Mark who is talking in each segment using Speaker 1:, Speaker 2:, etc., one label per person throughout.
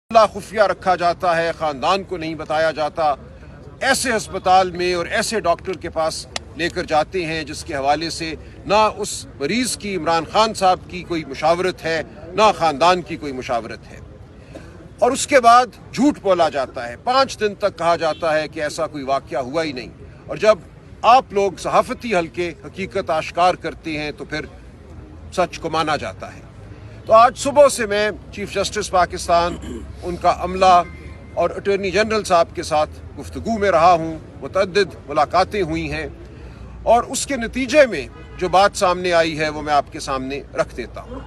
Speaker 1: खुफिया रखा जाता है, ख़ानदान को नहीं बताया जाता। ऐसे अस्पताल में और ऐसे डॉक्टर के पास लेकर जाते हैं जिसके हवाले से ना उस मरीज़ की इमरान खान साहब की कोई मुशावरत है, ना ख़ानदान की कोई मुशावरत है। और उसके बाद झूठ बोला जाता है। 5 दिन तक कहा जाता है कि ऐसा कोई वाक़या हुआ ही नहीं। और जब आप लोग सहाफ़ती हल्के हकीकत आश्कार करते हैं तो फिर सच को माना जाता है। तो आज सुबह से मैं चीफ जस्टिस पाकिस्तान, उनका अमला और अटॉर्नी जनरल साहब के साथ गुफ्तगू में रहा हूँ। मुतअद्दिद मुलाकातें हुई हैं और उसके नतीजे में जो बात सामने आई है वो मैं आपके सामने रख देता हूँ।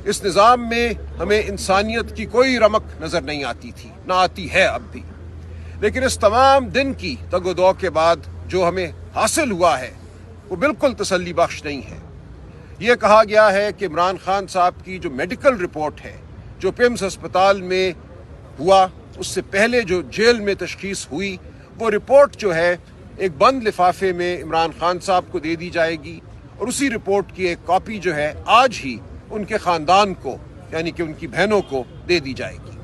Speaker 1: इस निज़ाम में हमें इंसानियत की कोई रमक नज़र नहीं आती थी, ना आती है अब भी। लेकिन इस तमाम दिन की तगोदौ के बाद जो हमें हासिल हुआ है वो बिल्कुल तसल्ली बख्श नहीं है। ये कहा गया है कि इमरान खान साहब की जो मेडिकल रिपोर्ट है, जो पिम्स अस्पताल में हुआ, उससे पहले जो जेल में तशखीस हुई, वो रिपोर्ट जो है एक बंद लिफाफे में इमरान खान साहब को दे दी जाएगी और उसी रिपोर्ट की एक कॉपी जो है आज ही उनके ख़ानदान को, यानी कि उनकी बहनों को दे दी जाएगी।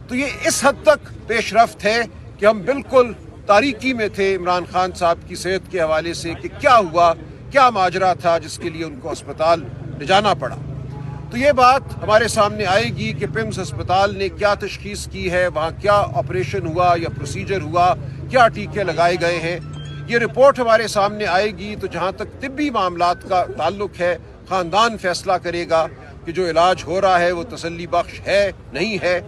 Speaker 1: तो ये इस हद तक पेशरफ्त है कि हम बिल्कुल तारीकी में थे इमरान खान साहब की सेहत के हवाले से कि क्या हुआ, क्या माजरा था जिसके लिए उनको अस्पताल ले जाना पड़ा। तो ये बात हमारे सामने आएगी कि पिम्स अस्पताल ने क्या तशखीस की है, वहाँ क्या ऑपरेशन हुआ या प्रोसीजर हुआ, क्या टीके लगाए गए हैं। ये रिपोर्ट हमारे सामने आएगी तो जहाँ तक तिब्बी मामलात का ताल्लुक है, ख़ानदान फैसला करेगा कि जो इलाज हो रहा है वो तसल्ली बख्श है, नहीं है,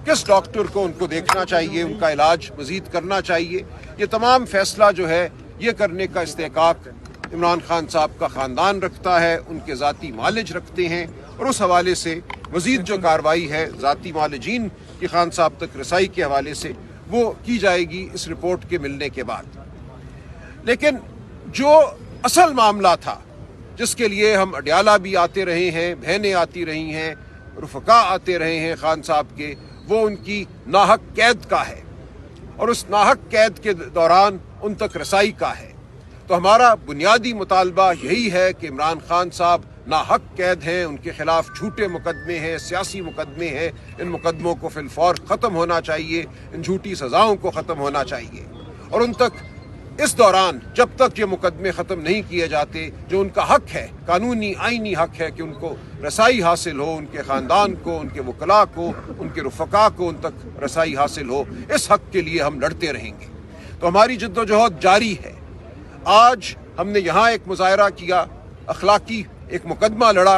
Speaker 1: किस डॉक्टर को उनको देखना चाहिए, उनका इलाज मज़ीद करना चाहिए। ये तमाम फैसला जो है ये करने का इस्तेकाक इमरान खान साहब का ख़ानदान रखता है, उनके ज़ाती मालिज रखते हैं और उस हवाले से मज़ीद जो कार्रवाई है ज़ाती मालिजीन की खान साहब तक रसाई के हवाले से वो की जाएगी इस रिपोर्ट के मिलने के बाद। लेकिन जो असल मामला था जिसके लिए हम अडयाला भी आते रहे हैं, बहनें आती रही हैं, रुफ़का आते रहे हैं खान साहब के, वो उनकी नाहक कैद का है और उस नाहक कैद के दौरान उन तक रसाई का है। तो हमारा बुनियादी मुतालबा यही है कि इमरान खान साहब नाहक कैद हैं, उनके खिलाफ झूठे मुकदमे हैं, सियासी मुकदमे हैं। इन मुकदमों को फिलफौर ख़त्म होना चाहिए, इन झूठी सज़ाओं को ख़त्म होना चाहिए। और उन तक इस दौरान जब तक ये मुकदमे ख़त्म नहीं किए जाते, जो उनका हक है, कानूनी आइनी हक है कि उनको रसाई हासिल हो, उनके ख़ानदान को, उनके वकला को, उनके रुफ़का को उन तक रसाई हासिल हो, इस हक के लिए हम लड़ते रहेंगे। तो हमारी जद्दोजहद जारी है। आज हमने यहाँ एक मुजाहरा किया, अखलाकी एक मुकदमा लड़ा,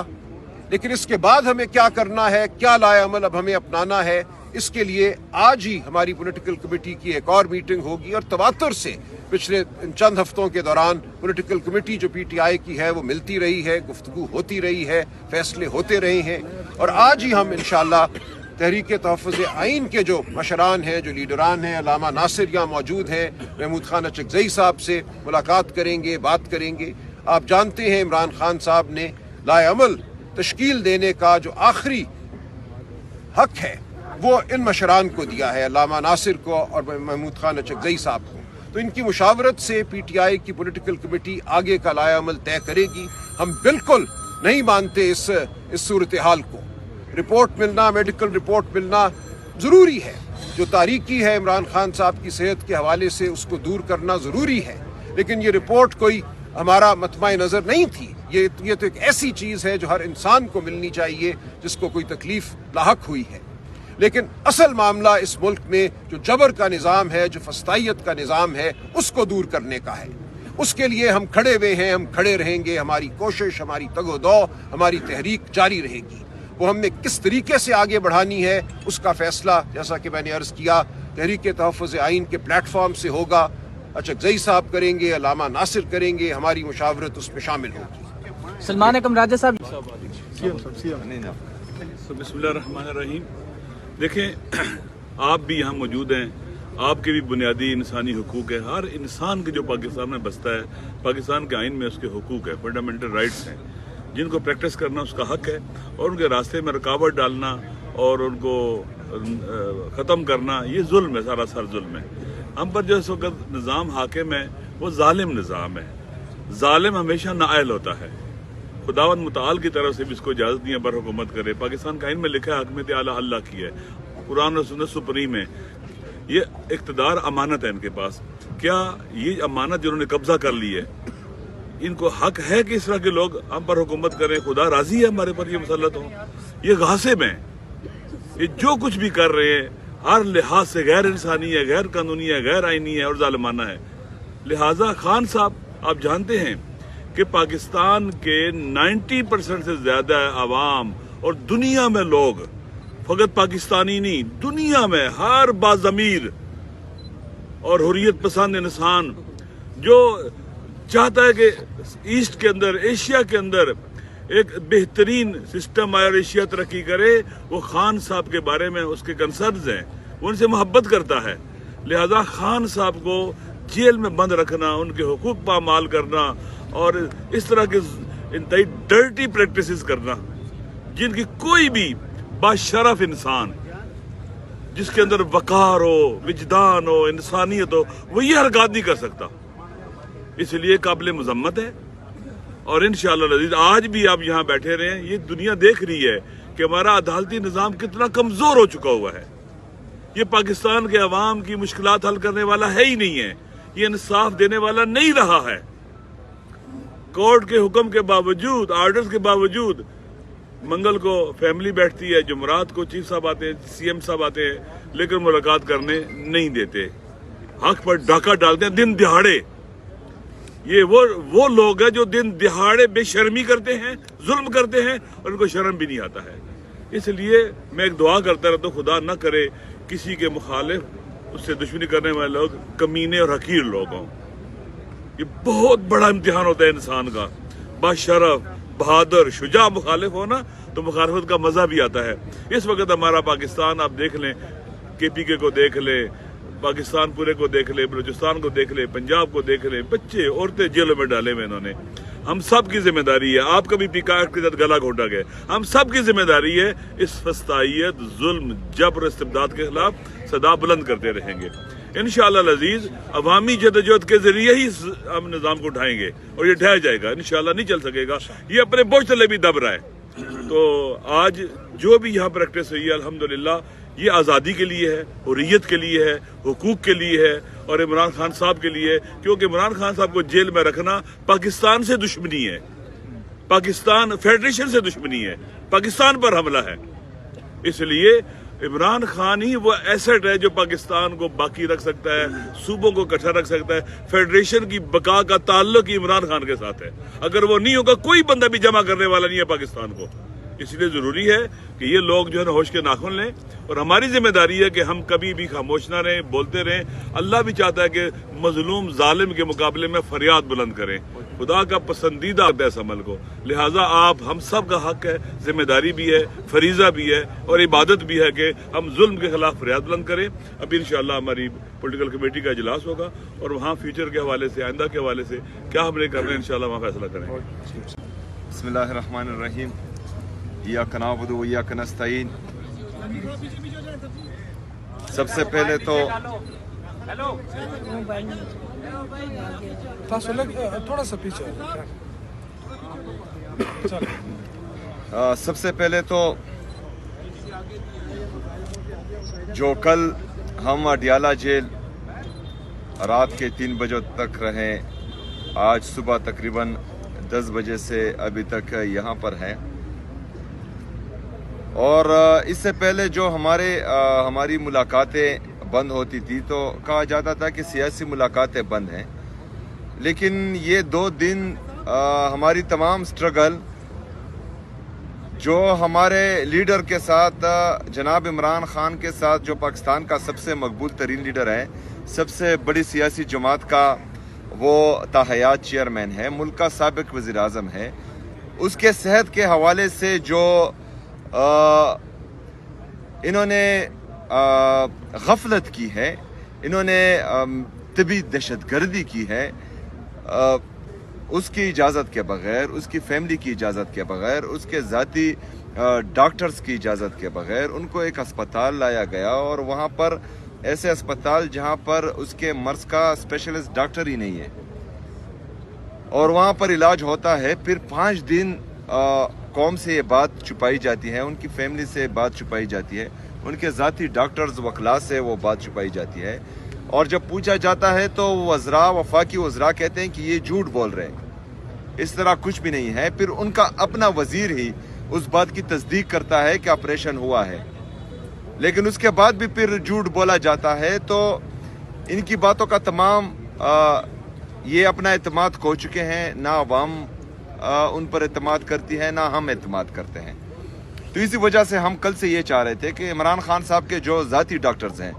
Speaker 1: लेकिन इसके बाद हमें क्या करना है, क्या लाए अमल अब हमें अपनाना है, इसके लिए आज ही हमारी पॉलिटिकल कमेटी की एक और मीटिंग होगी। और तवातुर से पिछले चंद हफ्तों के दौरान पॉलिटिकल कमेटी जो PTI की है वो मिलती रही है, गुफ्तगू होती रही है, फैसले होते रहे हैं। और आज ही हम इंशाअल्लाह तहरीक तहफ़्फ़ुज़ आइन के जो मशरान हैं, जो लीडरान हैं, अल्लामा नासिर यहाँ मौजूद हैं, महमूद खान अचकज़ई साहब से मुलाकात करेंगे, बात करेंगे। आप जानते हैं इमरान खान साहब ने लाएअमल तश्कील देने का जो आखिरी हक है वो इन मशरान को दिया है, अल्लामा नासिर को और महमूद खान अचकज़ई साहब को। तो इनकी मुशावरत से PTI की पॉलिटिकल कमेटी आगे का लाएअमल तय करेगी। हम बिल्कुल नहीं मानते इस सूरत हाल को। रिपोर्ट मिलना, मेडिकल रिपोर्ट मिलना ज़रूरी है। जो तारीकी है इमरान खान साहब की सेहत के हवाले से उसको दूर करना ज़रूरी है, लेकिन ये रिपोर्ट कोई हमारा मतमाए नज़र नहीं थी। ये तो एक ऐसी चीज़ है जो हर इंसान को मिलनी चाहिए जिसको कोई तकलीफ़ लाहक हुई है। लेकिन असल मामला इस मुल्क में जो जबर का निज़ाम है, जो फस्तायत का निज़ाम है, उसको दूर करने का है। उसके लिए हम खड़े हुए हैं, हम खड़े रहेंगे। हमारी कोशिश, हमारी तगोदौ, हमारी तहरीक जारी रहेगी। वो हमने किस तरीके से आगे बढ़ानी है उसका फैसला, जैसा कि मैंने अर्ज़ किया, तहरीक तहफ़्फ़ुज़ आइन के प्लेटफॉर्म से होगा। अचकज़ई साहब करेंगे, अल्लामा नासिर करेंगे, हमारी मुशावरत उसमें शामिल होगी।
Speaker 2: सलमान अकरम राजा साहब।
Speaker 3: बिस्मिल्लाहिर्रहमानिर्रहीम। देखें, आप भी यहाँ मौजूद हैं, आपके भी बुनियादी इंसानी हुकूक है। हर इंसान के जो पाकिस्तान में बसता है, पाकिस्तान के आइन में उसके हुकूक है, फंडामेंटल राइट्स हैं, जिनको प्रैक्टिस करना उसका हक है। और उनके रास्ते में रुकावट डालना और उनको ख़त्म करना ये जुल्म है, सारा सर जुल्म है। हम पर जो इस वक्त निज़ाम हाकिम है वो जालिम निज़ाम है। जालिम हमेशा नाअहल होता है। खुदावंद मुताल की तरफ से भी इसको इजाज़त नहीं है बर हुकूमत करे। पाकिस्तान का आइन में लिखा है हकमत आला अल्लाह की है। कुरान और सुन्नत सुप्रीम है। ये इक़्तिदार अमानत है इनके पास। क्या ये अमानत जिन्होंने कब्जा कर ली है, इनको हक है कि इस तरह के लोग हम पर हुकूमत करें? खुदा राजी है हमारे पर ये मुसल्लत हो? ये गासिब हैं, ये जो कुछ भी कर रहे हैं हर लिहाज से गैर इंसानी है, गैर कानूनी है, गैर आईनी है और जालिमाना है। लिहाजा खान साहब, आप जानते हैं कि पाकिस्तान के 90% से ज्यादा आवाम और दुनिया में लोग, फकत पाकिस्तानी नहीं, दुनिया में हर बाज़मीर और हुर्रियत पसंद इंसान जो चाहता है कि ईस्ट के अंदर, एशिया के अंदर एक बेहतरीन सिस्टम और एशिया तरक्की करे, वो खान साहब के बारे में उसके कंसर्न्स हैं, उनसे मोहब्बत करता है। लिहाजा खान साहब को जेल में बंद रखना, उनके हुकूक पामाल करना और इस तरह के इंतहाई डर्टी प्रैक्टिसेस करना, जिनकी कोई भी बाशरफ इंसान जिसके अंदर वकार हो, विजदान हो, इंसानियत हो, वो ये हरकत नहीं कर सकता। इसलिए काबिल मजम्मत है। और इंशाअल्लाह अज़ीज़ आज भी आप यहाँ बैठे रहे, ये दुनिया देख रही है कि हमारा अदालती निज़ाम कितना कमजोर हो चुका हुआ है। ये पाकिस्तान के अवाम की मुश्किलात हल करने वाला है ही नहीं है, ये इंसाफ देने वाला नहीं रहा है। कोर्ट के हुक्म के बावजूद, आर्डर्स के बावजूद, मंगल को फैमिली बैठती है, जुमरात को चीफ साहब आते हैं, सीएम साहब आते हैं, लेकिन मुलाकात करने नहीं देते, हक पर डाका डालते हैं दिन दिहाड़े। ये वो लोग हैं जो दिन दिहाड़े बेशर्मी करते हैं, जुल्म करते हैं और उनको शर्म भी नहीं आता है। इसलिए मैं एक दुआ करता रहता हूँ, खुदा न करे किसी के मुखालिफ, उससे दुश्मनी करने वाले लोग कमीने और हकीर लोग हों। ये बहुत बड़ा इम्तिहान होता है इंसान का। बाशरफ, बहादुर, शुजा मुखालिफ हो ना, तो मुखालफत का मजा भी आता है। इस वक्त हमारा पाकिस्तान आप देख लें, KPK को देख लें, पाकिस्तान पूरे को देख ले, बलूचिस्तान को देख ले, पंजाब को देख ले, बच्चे औरतें जेलों में डाले हुए इन्होंने। हम सब की जिम्मेदारी है, आपका भी पीकाट के साथ गला घोटा गया, हम सब की जिम्मेदारी है इस फस्तायत, जुल्म, जबर, इस्तिबदाद के खिलाफ सदा बुलंद करते रहेंगे। इंशाअल्लाह अजीज अवामी जदोजहद के जरिए ही हम निज़ाम को उठाएंगे और ये ढह जाएगा, इंशाअल्लाह नहीं चल सकेगा। ये अपने बोझ तले भी दब रहा है। तो आज जो भी यहाँ प्रैक्टिस हुई है अल्हम्दुलिल्लाह, ये आज़ादी के लिए है, हुर्रियत के लिए है, हुकूक के लिए है और इमरान खान साहब के लिए है। क्योंकि इमरान खान साहब को जेल में रखना पाकिस्तान से दुश्मनी है, पाकिस्तान फेडरेशन से दुश्मनी है, पाकिस्तान पर हमला है। इसलिए इमरान खान ही वो एसेट है जो पाकिस्तान को बाकी रख सकता है, सूबों को इकट्ठा रख सकता है। फेडरेशन की बका का ताल्लुक ही इमरान खान के साथ है। अगर वो नहीं होगा, कोई बंदा भी जमा करने वाला नहीं है पाकिस्तान को। इसलिए जरूरी है कि ये लोग जो है ना होश के नाखून लें और हमारी जिम्मेदारी है कि हम कभी भी खामोश ना रहें, बोलते रहें। अल्लाह भी चाहता है कि मजलूम जालिम के मुकाबले में फरियाद बुलंद करें। खुदा का पसंदीदा है इस अमल को। लिहाजा आप हम सब का हक है, जिम्मेदारी भी है, फरीजा भी है और इबादत भी है कि हम जुल्म के खिलाफ फरियाद बुलंद करें। अभी इंशाअल्लाह हमारी पॉलिटिकल कमेटी का इजलास होगा और वहाँ फ्यूचर के हवाले से, आइंदा के हवाले से क्या हमने करना है, इंशाअल्लाह वहाँ फैसला करेंगे।
Speaker 2: बिस्मिल्लाहिर्रहमानिर्रहीम। इय्याका नअबुदु व इय्याका नस्तईन। सबसे पहले तो सबसे पहले तो जो कल हम अडियाला जेल रात के 3 बजे तक रहे, आज सुबह तकरीबन 10 बजे से अभी तक यहाँ पर हैं। और इससे पहले जो हमारी मुलाकातें बंद होती थी तो कहा जाता था कि सियासी मुलाकातें बंद हैं, लेकिन ये 2 दिन हमारी तमाम स्ट्रगल जो हमारे लीडर के साथ, जनाब इमरान खान के साथ, जो पाकिस्तान का सबसे मकबूल तरीन लीडर है, सबसे बड़ी सियासी जमात का वो ताहयात चेयरमैन है, मुल्क का साबिक वज़ीर आज़म है, उसके सेहत के हवाले से जो इन्होंने गफलत की है, इन्होंने तबी दहशतगर्दी की है, उसकी इजाज़त के बगैर, उसकी फैमिली की इजाज़त के बगैर, उसके ज़ाती डॉक्टर्स की इजाज़त के बगैर उनको एक अस्पताल लाया गया और वहाँ पर ऐसे अस्पताल जहाँ पर उसके मर्ज का स्पेशलिस्ट डॉक्टर ही नहीं है और वहाँ पर इलाज होता है। फिर 5 दिन कौम से ये बात छुपाई जाती है, उनकी फैमिली से बात छुपाई जाती है, ان کے ذاتی ڈاکٹرز وکلاء سے وہ بات چھپائی جاتی ہے، اور جب پوچھا جاتا ہے تو وزراء وفاقی وزراء کہتے ہیں کہ یہ جھوٹ بول رہے ہیں، اس طرح کچھ بھی نہیں ہے۔ پھر ان کا اپنا وزیر ہی اس بات کی تصدیق کرتا ہے کہ آپریشن ہوا ہے، لیکن اس کے بعد بھی پھر جھوٹ بولا جاتا ہے۔ تو ان کی باتوں کا تمام یہ اپنا اعتماد کھو چکے ہیں، نہ عوام ان پر اعتماد کرتی ہے، نہ ہم اعتماد کرتے ہیں۔ تو اسی وجہ سے ہم کل سے یہ چاہ رہے تھے کہ عمران خان صاحب کے جو ذاتی ڈاکٹرز ہیں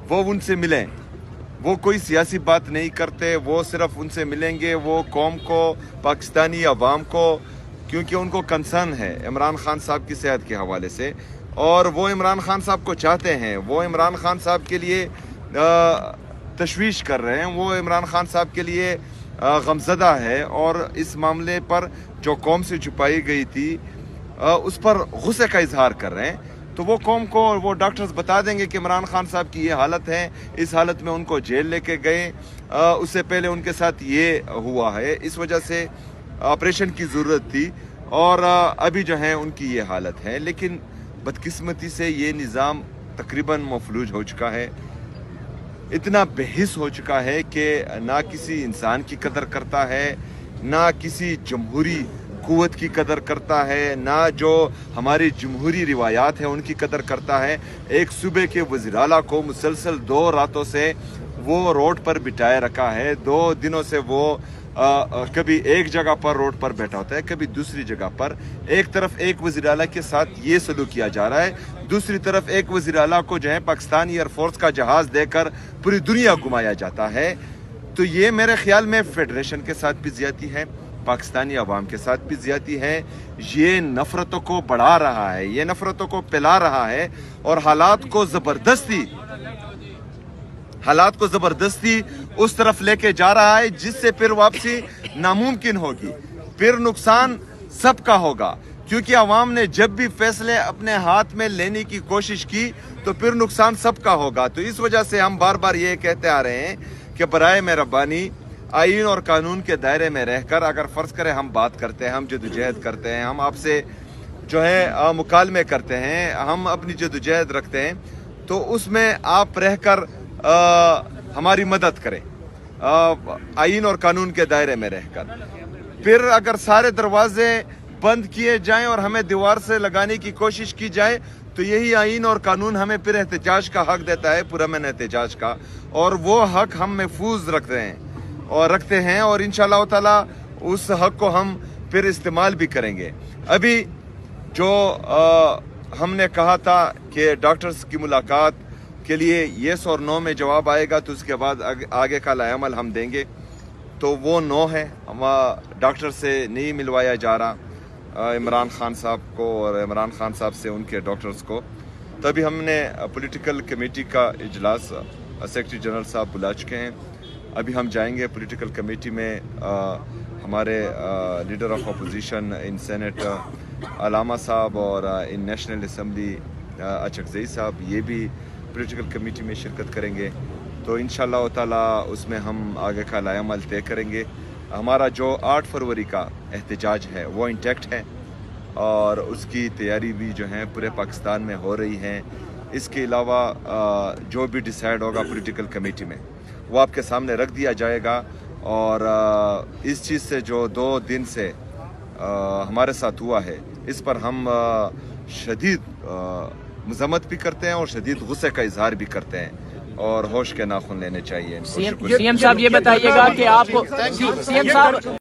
Speaker 2: وہ ان سے ملیں، وہ کوئی سیاسی بات نہیں کرتے، وہ صرف ان سے ملیں گے، وہ قوم کو، پاکستانی عوام کو، کیونکہ ان کو کنسرن ہے عمران خان صاحب کی صحت کے حوالے سے، اور وہ عمران خان صاحب کو چاہتے ہیں، وہ عمران خان صاحب کے لیے تشویش کر رہے ہیں، وہ عمران خان صاحب کے لیے غمزدہ ہے، اور اس معاملے پر جو قوم سے چھپائی گئی تھی اس پر غصے کا اظہار کر رہے ہیں۔ تو وہ قوم کو وہ ڈاکٹرز بتا دیں گے کہ عمران خان صاحب کی یہ حالت ہے، اس حالت میں ان کو جیل لے کے گئے، اس سے پہلے ان کے ساتھ یہ ہوا ہے، اس وجہ سے آپریشن کی ضرورت تھی، اور ابھی جو ہے ان کی یہ حالت ہے۔ لیکن بدقسمتی سے یہ نظام تقریباً مفلوج ہو چکا ہے، اتنا بے حس ہو چکا ہے کہ نہ کسی انسان کی قدر کرتا ہے، نہ کسی جمہوری قوت کی قدر کرتا ہے، نہ جو ہماری جمہوری روایات ہیں ان کی قدر کرتا ہے۔ ایک صوبے کے وزیر اعلیٰ کو مسلسل 2 راتوں سے وہ روڈ پر بٹھائے رکھا ہے، 2 دنوں سے وہ کبھی ایک جگہ پر روڈ پر بیٹھا ہوتا ہے، کبھی دوسری جگہ پر۔ ایک طرف ایک وزیر اعلیٰ کے ساتھ یہ سلوک کیا جا رہا ہے، دوسری طرف ایک وزیر اعلیٰ کو جو ہے پاکستانی ایئر فورس کا جہاز دے کر پوری دنیا گھمایا جاتا ہے۔ تو یہ میرے خیال میں فیڈریشن کے ساتھ بھی زیادتی ہے، پاکستانی عوام کے ساتھ بھی زیادتی ہے، یہ نفرتوں کو بڑھا رہا ہے، یہ نفرتوں کو پھیلا رہا ہے، اور حالات کو زبردستی اس طرف لے کے جا رہا ہے جس سے پھر واپسی ناممکن ہوگی، پھر نقصان سب کا ہوگا، کیونکہ عوام نے جب بھی فیصلے اپنے ہاتھ میں لینے کی کوشش کی تو پھر نقصان سب کا ہوگا۔ تو اس وجہ سے ہم بار بار یہ کہتے آ رہے ہیں کہ برائے مہربانی آئین اور قانون کے دائرے میں رہ کر، اگر فرض کریں ہم بات کرتے ہیں، ہم جدوجہد کرتے ہیں، ہم آپ سے جو ہے مکالمے کرتے ہیں، ہم اپنی جدوجہد رکھتے ہیں، تو اس میں آپ رہ کر ہماری مدد کریں، آئین اور قانون کے دائرے میں رہ کر۔ پھر اگر سارے دروازے بند کیے جائیں اور ہمیں دیوار سے لگانے کی کوشش کی جائے تو یہی آئین اور قانون ہمیں پھر احتجاج کا حق دیتا ہے، پرامن احتجاج کا، اور وہ حق ہم محفوظ رکھتے ہیں اور انشاءاللہ تعالی اس حق کو ہم پھر استعمال بھی کریں گے۔ ابھی جو ہم نے کہا تھا کہ ڈاکٹرز کی ملاقات کے لیے یس اور نو میں جواب آئے گا، تو اس کے بعد آگے کا لائحہ عمل ہم دیں گے، تو وہ نو ہے، ہم ڈاکٹر سے نہیں ملوایا جا رہا عمران خان صاحب کو، اور عمران خان صاحب سے ان کے ڈاکٹرز کو۔ تبھی ہم نے پولیٹیکل کمیٹی کا اجلاس سیکرٹری جنرل صاحب بلا چکے ہیں، ابھی ہم جائیں گے پولیٹیکل کمیٹی میں، ہمارے leader of opposition in senate علامہ صاحب اور ان نیشنل اسمبلی اچکزئی صاحب، یہ بھی پولیٹیکل کمیٹی میں شرکت کریں گے، تو انشاءاللہ تعالی اس میں ہم آگے کا لائحہ عمل طے کریں گے۔ ہمارا جو 8 فروری کا احتجاج ہے وہ انٹیکٹ ہے، اور اس کی تیاری بھی جو ہے پورے پاکستان میں ہو رہی ہے۔ اس کے علاوہ جو بھی ڈیسائیڈ ہوگا پولیٹیکل کمیٹی میں وہ آپ کے سامنے رکھ دیا جائے گا، اور اس چیز سے جو 2 دن سے ہمارے ساتھ ہوا ہے اس پر ہم شدید مذمت بھی کرتے ہیں اور شدید غصے کا اظہار بھی کرتے ہیں، اور ہوش کے ناخن لینے چاہیے۔
Speaker 4: سی ایم صاحب یہ بتائیے گا کہ آپ سی ایم صاحب